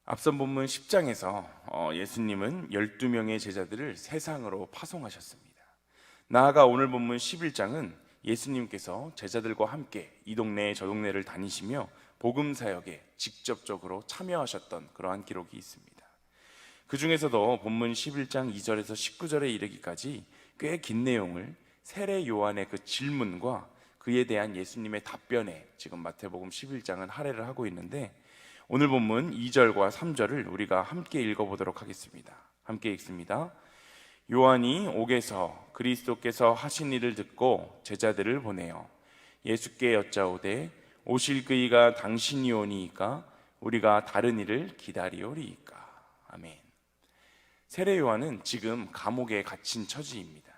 앞선 본문 10장에서 예수님은 12명의 제자들을 세상으로 파송하셨습니다. 나아가 오늘 본문 11장은 예수님께서 제자들과 함께 이 동네 저 동네를 다니시며 복음 사역에 직접적으로 참여하셨던 그러한 기록이 있습니다. 그 중에서도 본문 11장 2절에서 19절에 이르기까지 꽤 긴 내용을 세례 요한의 그 질문과 그에 대한 예수님의 답변에 지금 마태복음 11장은 할애를 하고 있는데, 오늘 본문 2절과 3절을 우리가 함께 읽어보도록 하겠습니다. 함께 읽습니다. 요한이 옥에서 그리스도께서 하신 일을 듣고 제자들을 보내어 예수께 여짜오되 오실 그이가 당신이오니이까 우리가 다른 일을 기다리오리이까. 아멘. 세례 요한은 지금 감옥에 갇힌 처지입니다.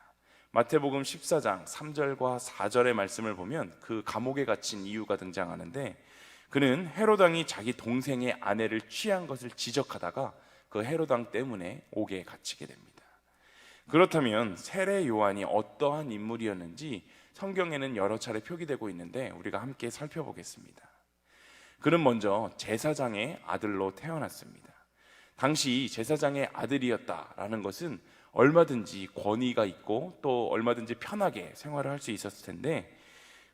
마태복음 14장 3절과 4절의 말씀을 보면 그 감옥에 갇힌 이유가 등장하는데, 그는 헤롯 왕이 자기 동생의 아내를 취한 것을 지적하다가 그 헤롯 왕 때문에 옥에 갇히게 됩니다. 그렇다면 세례 요한이 어떠한 인물이었는지 성경에는 여러 차례 표기되고 있는데 우리가 함께 살펴보겠습니다. 그는 먼저 제사장의 아들로 태어났습니다. 당시 제사장의 아들이었다라는 것은 얼마든지 권위가 있고 또 얼마든지 편하게 생활을 할 수 있었을 텐데,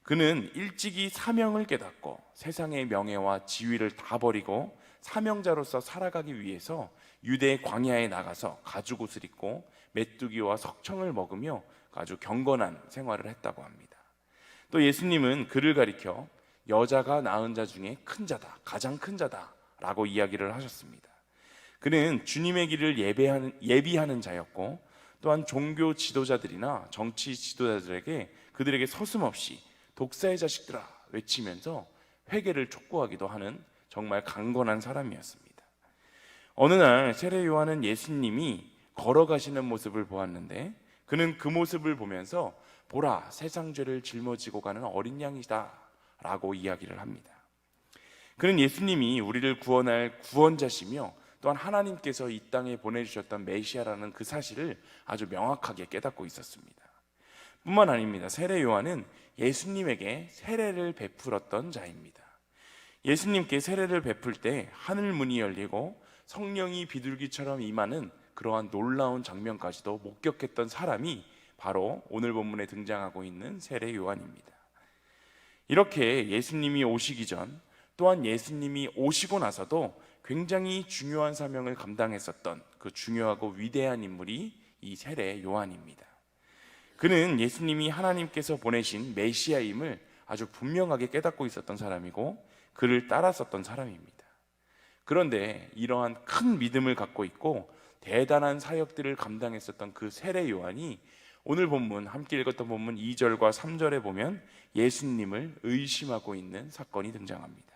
그는 일찍이 사명을 깨닫고 세상의 명예와 지위를 다 버리고 사명자로서 살아가기 위해서 유대 광야에 나가서 가죽옷을 입고 메뚜기와 석청을 먹으며 아주 경건한 생활을 했다고 합니다. 또 예수님은 그를 가리켜 여자가 낳은 자 중에 큰 자다, 가장 큰 자다 라고 이야기를 하셨습니다. 그는 주님의 길을 예비하는 자였고, 또한 종교 지도자들이나 정치 지도자들에게 그들에게 서슴없이 독사의 자식들아 외치면서 회개를 촉구하기도 하는 정말 강건한 사람이었습니다. 어느 날 세례 요한은 예수님이 걸어가시는 모습을 보았는데, 그는 그 모습을 보면서 보라, 세상 죄를 짊어지고 가는 어린 양이다 라고 이야기를 합니다. 그는 예수님이 우리를 구원할 구원자시며 또한 하나님께서 이 땅에 보내주셨던 메시아라는 그 사실을 아주 명확하게 깨닫고 있었습니다. 뿐만 아닙니다. 세례 요한은 예수님에게 세례를 베풀었던 자입니다. 예수님께 세례를 베풀 때 하늘 문이 열리고 성령이 비둘기처럼 임하는 그러한 놀라운 장면까지도 목격했던 사람이 바로 오늘 본문에 등장하고 있는 세례 요한입니다. 이렇게 예수님이 오시기 전, 또한 예수님이 오시고 나서도 굉장히 중요한 사명을 감당했었던 그 중요하고 위대한 인물이 이 세례 요한입니다. 그는 예수님이 하나님께서 보내신 메시아임을 아주 분명하게 깨닫고 있었던 사람이고 그를 따랐었던 사람입니다. 그런데 이러한 큰 믿음을 갖고 있고 대단한 사역들을 감당했었던 그 세례 요한이 오늘 본문, 함께 읽었던 본문 2절과 3절에 보면 예수님을 의심하고 있는 사건이 등장합니다.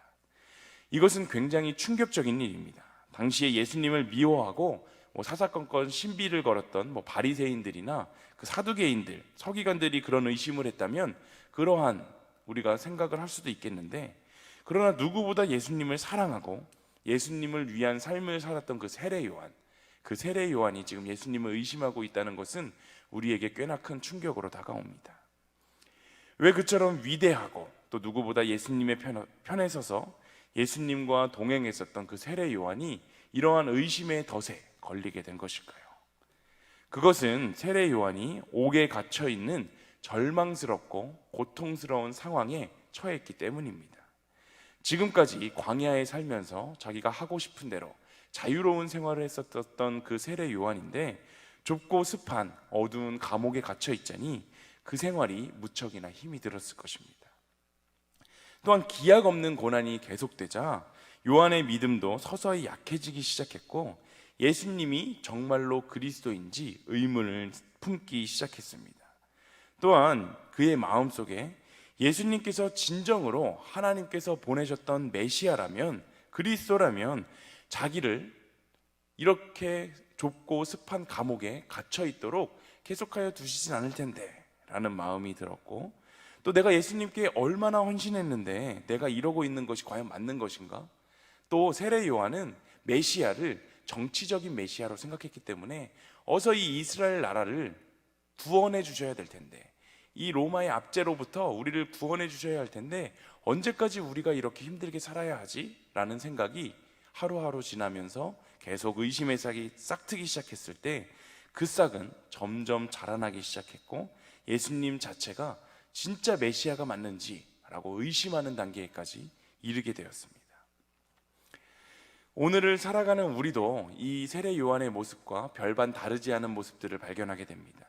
이것은 굉장히 충격적인 일입니다. 당시에 예수님을 미워하고 사사건건 신비를 걸었던 바리새인들이나 그 사두개인들, 서기관들이 그런 의심을 했다면 그러한 우리가 생각을 할 수도 있겠는데, 그러나 누구보다 예수님을 사랑하고 예수님을 위한 삶을 살았던 그 세례 요한이 지금 예수님을 의심하고 있다는 것은 우리에게 꽤나 큰 충격으로 다가옵니다. 왜 그처럼 위대하고 또 누구보다 예수님의 편에 서서 예수님과 동행했었던 그 세례 요한이 이러한 의심의 덫에 걸리게 된 것일까요? 그것은 세례 요한이 옥에 갇혀 있는 절망스럽고 고통스러운 상황에 처했기 때문입니다. 지금까지 광야에 살면서 자기가 하고 싶은 대로 자유로운 생활을 했었던 그 세례 요한인데, 좁고 습한 어두운 감옥에 갇혀 있자니 그 생활이 무척이나 힘이 들었을 것입니다. 또한 기약 없는 고난이 계속되자 요한의 믿음도 서서히 약해지기 시작했고, 예수님이 정말로 그리스도인지 의문을 품기 시작했습니다. 또한 그의 마음속에 예수님께서 진정으로 하나님께서 보내셨던 메시아라면, 그리스도라면 자기를 이렇게 좁고 습한 감옥에 갇혀 있도록 계속하여 두시진 않을 텐데 라는 마음이 들었고, 또 내가 예수님께 얼마나 헌신했는데 내가 이러고 있는 것이 과연 맞는 것인가? 또 세례 요한은 메시아를 정치적인 메시아로 생각했기 때문에 어서 이 이스라엘 나라를 구원해 주셔야 될 텐데, 이 로마의 압제로부터 우리를 구원해 주셔야 할 텐데 언제까지 우리가 이렇게 힘들게 살아야 하지? 라는 생각이 하루하루 지나면서 계속 의심의 싹이 싹트기 시작했을 때 그 싹은 점점 자라나기 시작했고 예수님 자체가 진짜 메시아가 맞는지라고 의심하는 단계까지 이르게 되었습니다. 오늘을 살아가는 우리도 이 세례 요한의 모습과 별반 다르지 않은 모습들을 발견하게 됩니다.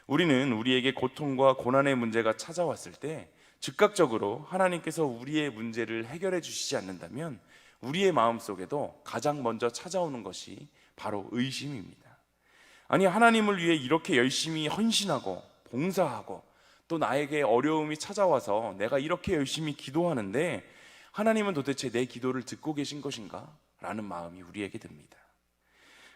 우리는 우리에게 고통과 고난의 문제가 찾아왔을 때 즉각적으로 하나님께서 우리의 문제를 해결해 주시지 않는다면 우리의 마음속에도 가장 먼저 찾아오는 것이 바로 의심입니다. 아니, 하나님을 위해 이렇게 열심히 헌신하고 봉사하고 또 나에게 어려움이 찾아와서 내가 이렇게 열심히 기도하는데 하나님은 도대체 내 기도를 듣고 계신 것인가? 라는 마음이 우리에게 듭니다.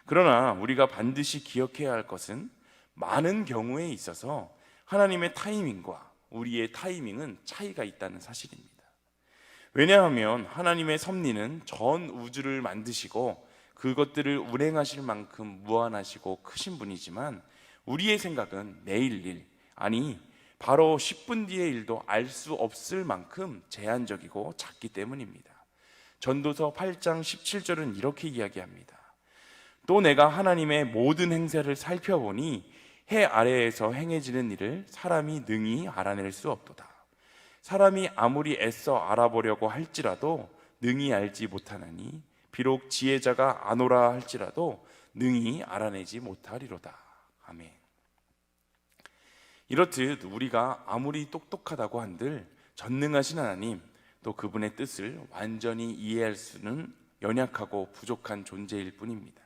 그러나 우리가 반드시 기억해야 할 것은 많은 경우에 있어서 하나님의 타이밍과 우리의 타이밍은 차이가 있다는 사실입니다. 왜냐하면 하나님의 섭리는 전 우주를 만드시고 그것들을 운행하실 만큼 무한하시고 크신 분이지만 우리의 생각은 내일 일, 아니 바로 10분 뒤의 일도 알 수 없을 만큼 제한적이고 작기 때문입니다. 전도서 8장 17절은 이렇게 이야기합니다. 또 내가 하나님의 모든 행사를 살펴보니 해 아래에서 행해지는 일을 사람이 능히 알아낼 수 없도다. 사람이 아무리 애써 알아보려고 할지라도 능히 알지 못하나니 비록 지혜자가 아노라 할지라도 능히 알아내지 못하리로다. 아멘. 이렇듯 우리가 아무리 똑똑하다고 한들 전능하신 하나님 또 그분의 뜻을 완전히 이해할 수는 연약하고 부족한 존재일 뿐입니다.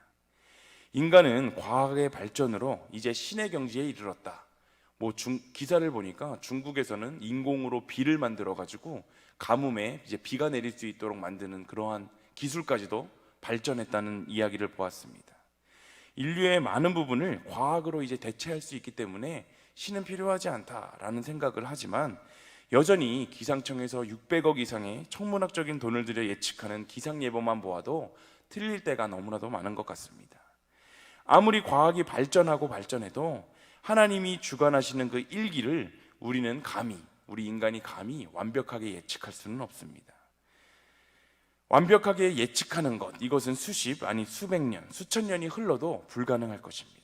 인간은 과학의 발전으로 이제 신의 경지에 이르렀다. 기사를 보니까 중국에서는 인공으로 비를 만들어 가지고 가뭄에 이제 비가 내릴 수 있도록 만드는 그러한 기술까지도 발전했다는 이야기를 보았습니다. 인류의 많은 부분을 과학으로 이제 대체할 수 있기 때문에 신은 필요하지 않다라는 생각을 하지만 여전히 기상청에서 600억 이상의 천문학적인 돈을 들여 예측하는 기상 예보만 보아도 틀릴 때가 너무나도 많은 것 같습니다. 아무리 과학이 발전하고 발전해도 하나님이 주관하시는 그 일기를 우리 인간이 감히 완벽하게 예측할 수는 없습니다. 완벽하게 예측하는 것, 이것은 수십 아니 수백 년, 수천 년이 흘러도 불가능할 것입니다.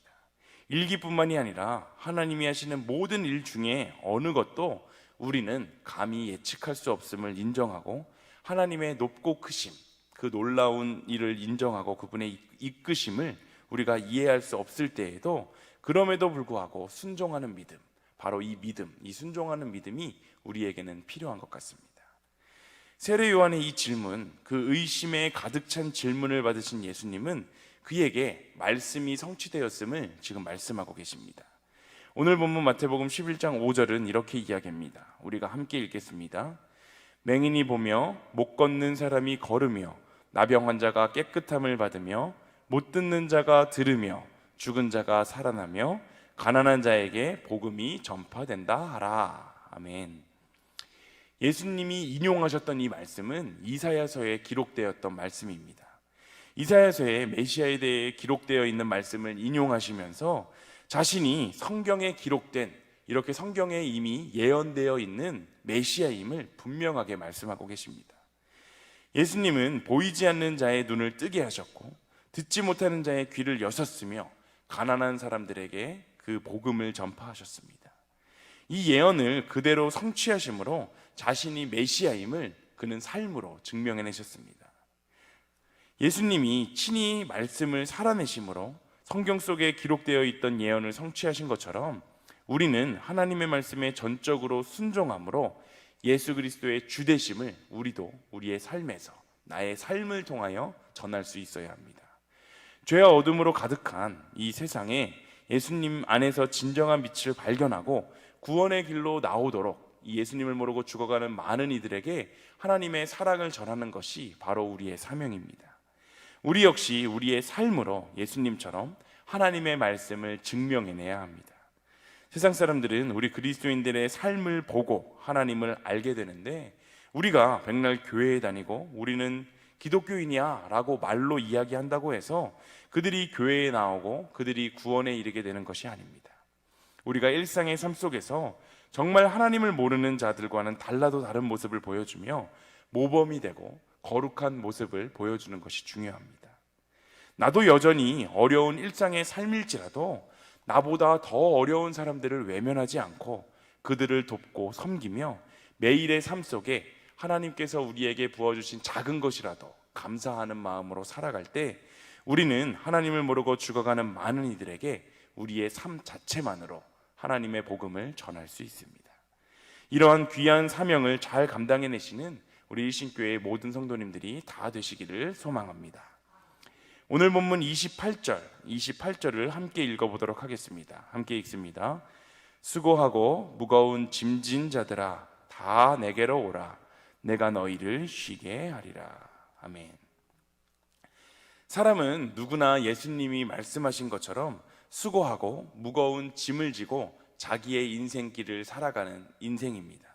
일기뿐만이 아니라 하나님이 하시는 모든 일 중에 어느 것도 우리는 감히 예측할 수 없음을 인정하고 하나님의 높고 크심, 그 놀라운 일을 인정하고 그분의 이끄심을 우리가 이해할 수 없을 때에도 그럼에도 불구하고 순종하는 믿음, 바로 이 믿음, 이 순종하는 믿음이 우리에게는 필요한 것 같습니다. 세례 요한의 이 질문, 그 의심에 가득 찬 질문을 받으신 예수님은 그에게 말씀이 성취되었음을 지금 말씀하고 계십니다. 오늘 본문 마태복음 11장 5절은 이렇게 이야기합니다. 우리가 함께 읽겠습니다. 맹인이 보며 못 걷는 사람이 걸으며 나병 환자가 깨끗함을 받으며 못 듣는 자가 들으며 죽은 자가 살아나며 가난한 자에게 복음이 전파된다 하라. 아멘. 예수님이 인용하셨던 이 말씀은 이사야서에 기록되었던 말씀입니다. 이사야서에 메시아에 대해 기록되어 있는 말씀을 인용하시면서 자신이 성경에 기록된, 이렇게 성경에 이미 예언되어 있는 메시아임을 분명하게 말씀하고 계십니다. 예수님은 보이지 않는 자의 눈을 뜨게 하셨고 듣지 못하는 자의 귀를 여셨으며 가난한 사람들에게 그 복음을 전파하셨습니다. 이 예언을 그대로 성취하심으로 자신이 메시아임을 그는 삶으로 증명해내셨습니다. 예수님이 친히 말씀을 살아내심으로 성경 속에 기록되어 있던 예언을 성취하신 것처럼 우리는 하나님의 말씀에 전적으로 순종함으로 예수 그리스도의 주되심을 우리도 우리의 삶에서, 나의 삶을 통하여 전할 수 있어야 합니다. 죄와 어둠으로 가득한 이 세상에 예수님 안에서 진정한 빛을 발견하고 구원의 길로 나오도록 이 예수님을 모르고 죽어가는 많은 이들에게 하나님의 사랑을 전하는 것이 바로 우리의 사명입니다. 우리 역시 우리의 삶으로 예수님처럼 하나님의 말씀을 증명해내야 합니다. 세상 사람들은 우리 그리스도인들의 삶을 보고 하나님을 알게 되는데 우리가 백날 교회에 다니고 우리는 기독교인이야 라고 말로 이야기한다고 해서 그들이 교회에 나오고 그들이 구원에 이르게 되는 것이 아닙니다. 우리가 일상의 삶 속에서 정말 하나님을 모르는 자들과는 달라도 다른 모습을 보여주며 모범이 되고 거룩한 모습을 보여주는 것이 중요합니다. 나도 여전히 어려운 일상의 삶일지라도 나보다 더 어려운 사람들을 외면하지 않고 그들을 돕고 섬기며 매일의 삶 속에 하나님께서 우리에게 부어주신 작은 것이라도 감사하는 마음으로 살아갈 때 우리는 하나님을 모르고 죽어가는 많은 이들에게 우리의 삶 자체만으로 하나님의 복음을 전할 수 있습니다. 이러한 귀한 사명을 잘 감당해내시는 우리 일신교회의 모든 성도님들이 다 되시기를 소망합니다. 오늘 본문 28절을 함께 읽어보도록 하겠습니다. 함께 읽습니다. 수고하고 무거운 짐진 자들아 다 내게로 오라. 내가 너희를 쉬게 하리라. 아멘. 사람은 누구나 예수님이 말씀하신 것처럼 수고하고 무거운 짐을 지고 자기의 인생길을 살아가는 인생입니다.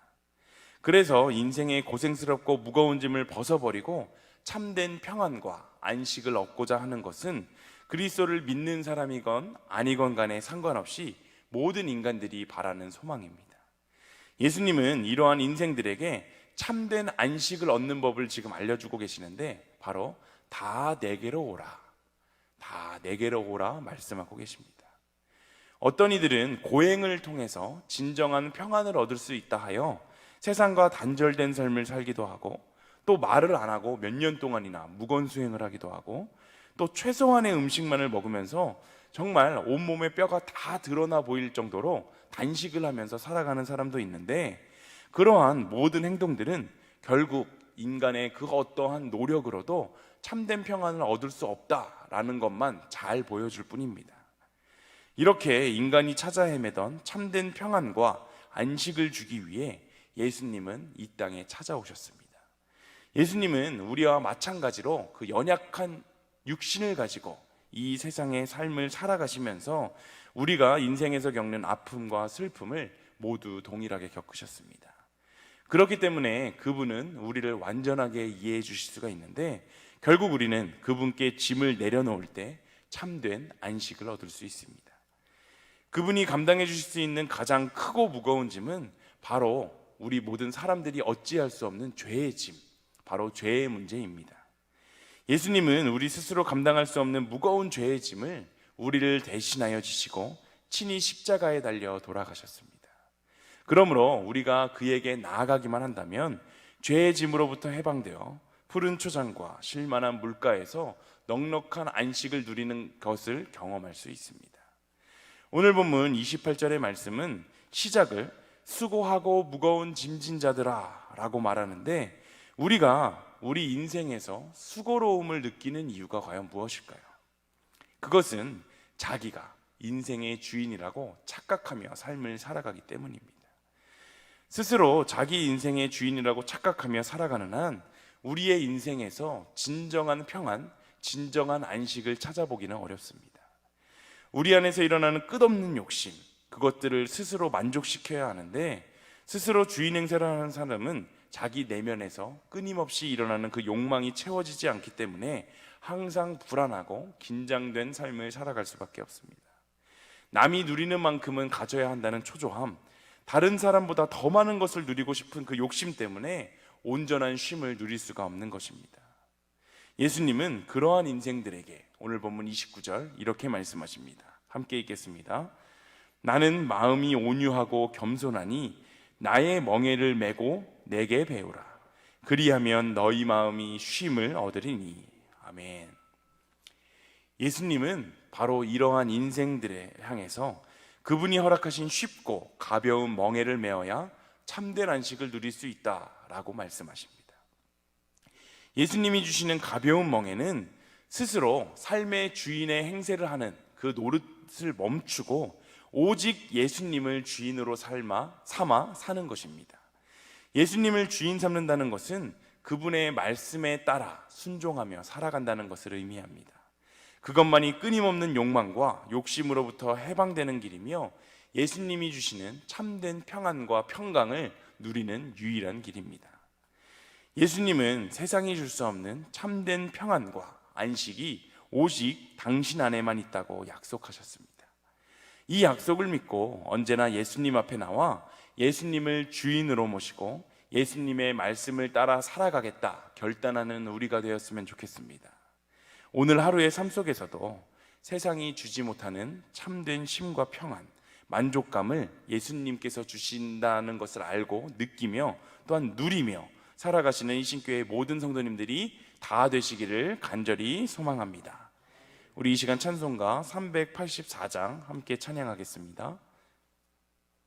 그래서 인생의 고생스럽고 무거운 짐을 벗어버리고 참된 평안과 안식을 얻고자 하는 것은 그리스도를 믿는 사람이건 아니건 간에 상관없이 모든 인간들이 바라는 소망입니다. 예수님은 이러한 인생들에게 참된 안식을 얻는 법을 지금 알려주고 계시는데 바로 다 내게로 오라, 다 내게로 오라 말씀하고 계십니다. 어떤 이들은 고행을 통해서 진정한 평안을 얻을 수 있다 하여 세상과 단절된 삶을 살기도 하고 또 말을 안 하고 몇 년 동안이나 무건수행을 하기도 하고 또 최소한의 음식만을 먹으면서 정말 온몸의 뼈가 다 드러나 보일 정도로 단식을 하면서 살아가는 사람도 있는데 그러한 모든 행동들은 결국 인간의 그 어떠한 노력으로도 참된 평안을 얻을 수 없다라는 것만 잘 보여줄 뿐입니다. 이렇게 인간이 찾아 헤매던 참된 평안과 안식을 주기 위해 예수님은 이 땅에 찾아오셨습니다. 예수님은 우리와 마찬가지로 그 연약한 육신을 가지고 이 세상의 삶을 살아가시면서 우리가 인생에서 겪는 아픔과 슬픔을 모두 동일하게 겪으셨습니다. 그렇기 때문에 그분은 우리를 완전하게 이해해 주실 수가 있는데 결국 우리는 그분께 짐을 내려놓을 때 참된 안식을 얻을 수 있습니다. 그분이 감당해 주실 수 있는 가장 크고 무거운 짐은 바로 우리 모든 사람들이 어찌할 수 없는 죄의 짐, 바로 죄의 문제입니다. 예수님은 우리 스스로 감당할 수 없는 무거운 죄의 짐을 우리를 대신하여 지시고 친히 십자가에 달려 돌아가셨습니다. 그러므로 우리가 그에게 나아가기만 한다면 죄의 짐으로부터 해방되어 푸른 초장과 쉴만한 물가에서 넉넉한 안식을 누리는 것을 경험할 수 있습니다. 오늘 본문 28절의 말씀은 시작을 수고하고 무거운 짐진 자들아 라고 말하는데 우리가 우리 인생에서 수고로움을 느끼는 이유가 과연 무엇일까요? 그것은 자기가 인생의 주인이라고 착각하며 삶을 살아가기 때문입니다. 스스로 자기 인생의 주인이라고 착각하며 살아가는 한 우리의 인생에서 진정한 평안, 진정한 안식을 찾아보기는 어렵습니다. 우리 안에서 일어나는 끝없는 욕심, 그것들을 스스로 만족시켜야 하는데 스스로 주인 행세를 하는 사람은 자기 내면에서 끊임없이 일어나는 그 욕망이 채워지지 않기 때문에 항상 불안하고 긴장된 삶을 살아갈 수밖에 없습니다. 남이 누리는 만큼은 가져야 한다는 초조함, 다른 사람보다 더 많은 것을 누리고 싶은 그 욕심 때문에 온전한 쉼을 누릴 수가 없는 것입니다. 예수님은 그러한 인생들에게 오늘 본문 29절 이렇게 말씀하십니다. 함께 읽겠습니다. 나는 마음이 온유하고 겸손하니 나의 멍에를 메고 내게 배우라. 그리하면 너희 마음이 쉼을 얻으리니. 아멘. 예수님은 바로 이러한 인생들에 향해서 그분이 허락하신 쉽고 가벼운 멍에를 메어야 참된 안식을 누릴 수 있다라고 말씀하십니다. 예수님이 주시는 가벼운 멍에는 스스로 삶의 주인의 행세를 하는 그 노릇을 멈추고 오직 예수님을 주인으로 삼아 사는 것입니다. 예수님을 주인 삼는다는 것은 그분의 말씀에 따라 순종하며 살아간다는 것을 의미합니다. 그것만이 끊임없는 욕망과 욕심으로부터 해방되는 길이며 예수님이 주시는 참된 평안과 평강을 누리는 유일한 길입니다. 예수님은 세상이 줄 수 없는 참된 평안과 안식이 오직 당신 안에만 있다고 약속하셨습니다. 이 약속을 믿고 언제나 예수님 앞에 나와 예수님을 주인으로 모시고 예수님의 말씀을 따라 살아가겠다 결단하는 우리가 되었으면 좋겠습니다. 오늘 하루의 삶 속에서도 세상이 주지 못하는 참된 쉼과 평안, 만족감을 예수님께서 주신다는 것을 알고 느끼며 또한 누리며 살아가시는 이 신교회 모든 성도님들이 다 되시기를 간절히 소망합니다. 우리 이 시간 찬송가 384장 함께 찬양하겠습니다.